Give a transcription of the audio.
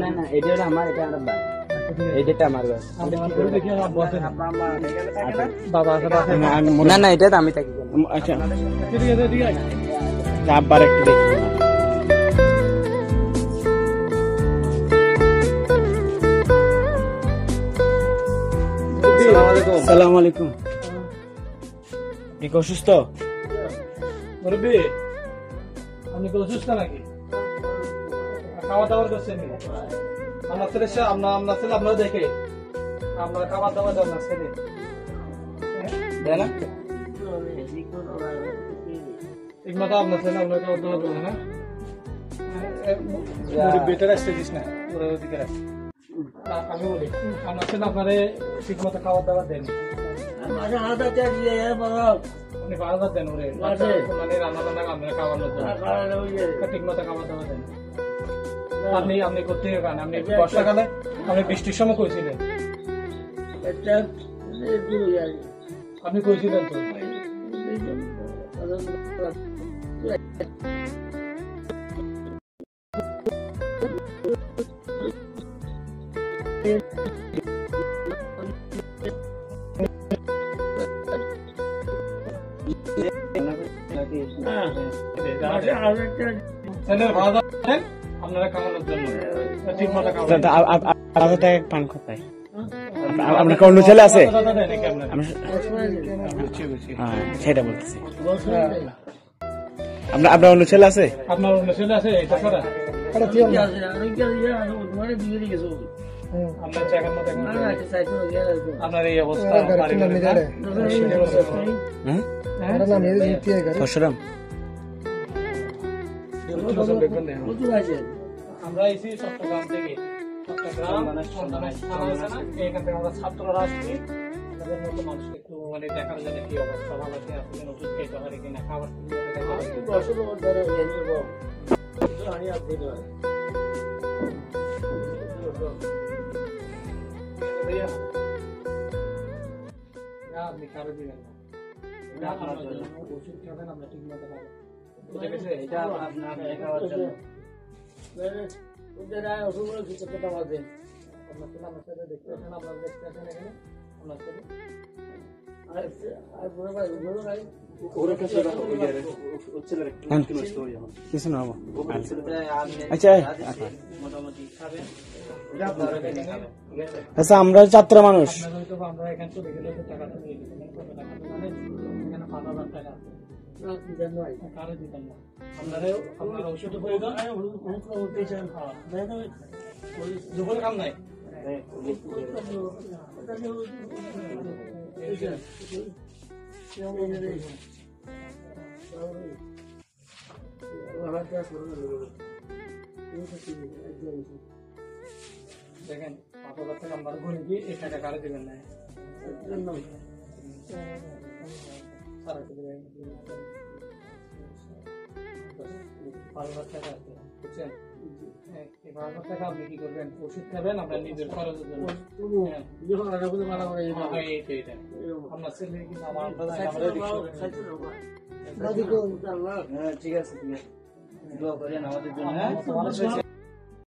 না না এটা আমার, এটা আমার এইটা আমার না না এটা আমি থাকি। আচ্ছা আব্বার একটু দেখি। আসসালামু আলাইকুম। কি অসুস্থ? মুরব্বি আপনি কি অসুস্থ নাকি? খাওয়া দাওয়া করছেন? আপনার ছেলে আপনার দেখে আপনার খাওয়া দাওয়া আপনার ছেলে দেয় না ঠিক মতো? আপনার ছেলে আপনাকে দোয়া দেবে না? বেটার আসতে দিস না, ওদিকে রাখ। আমি বলি আপনার ছেলে আপনারে ঠিক মতো খাওয়া দাওয়া দেন? আপনি বারবার দেন ওরে, মানে রান্না বান্না আপনারা খাওয়ানোর জন্য ঠিক মতো খাওয়া দাওয়া দেন? আপনি করতে পারেন। আপনি বর্ষাকালে আপনি বৃষ্টির সময় কইছিলেন, আপনি কইছিলেন তো আপনারা খাওয়ানোর জন্য ঠিক মতো পান কোথায়? আপনার অন্য ছেলে আছে? সেটা বলতেছি। আপনার অন্য ছেলে আছে? আপনার অন্য ছেলে আছে? এটা ছাড়া আপনার এই অবস্থা আমরা এসি চট্টগ্রাম থেকে, চট্টগ্রাম এখান থেকে আমরা ছাত্ররা আসছি আপনাদের মতো মানুষকে একটু মানে দেখার জন্য কি অবস্থা, ভালো আছে আসলে ওষুধ খেতে পারে কিনা, খাবার আপনি কারো দিবেন না, ওষুধ খাবেন আমরা ঠিক মতো খাবো। এটা আপনার খাওয়ার জন্য কিছু না। আচ্ছা আচ্ছা আমরা ছাত্র মানুষ, আমরা এখান থেকে টাকা কারো দিতেন না। আপনার ওষুধ প্রয়োজন দুপুর কাম নাই। দেখেন 5,000 টাকা আমরা ঘুরে গিয়ে এই টাকা কারো দিবেন না। আপনি কি করবেন? ওষুধ খাবেন আপনার নিজের খরচের জন্য। আপনার ছেলে কিন্তু আমার ঠিক আছে, দোয়া করেন আমাদের জন্য।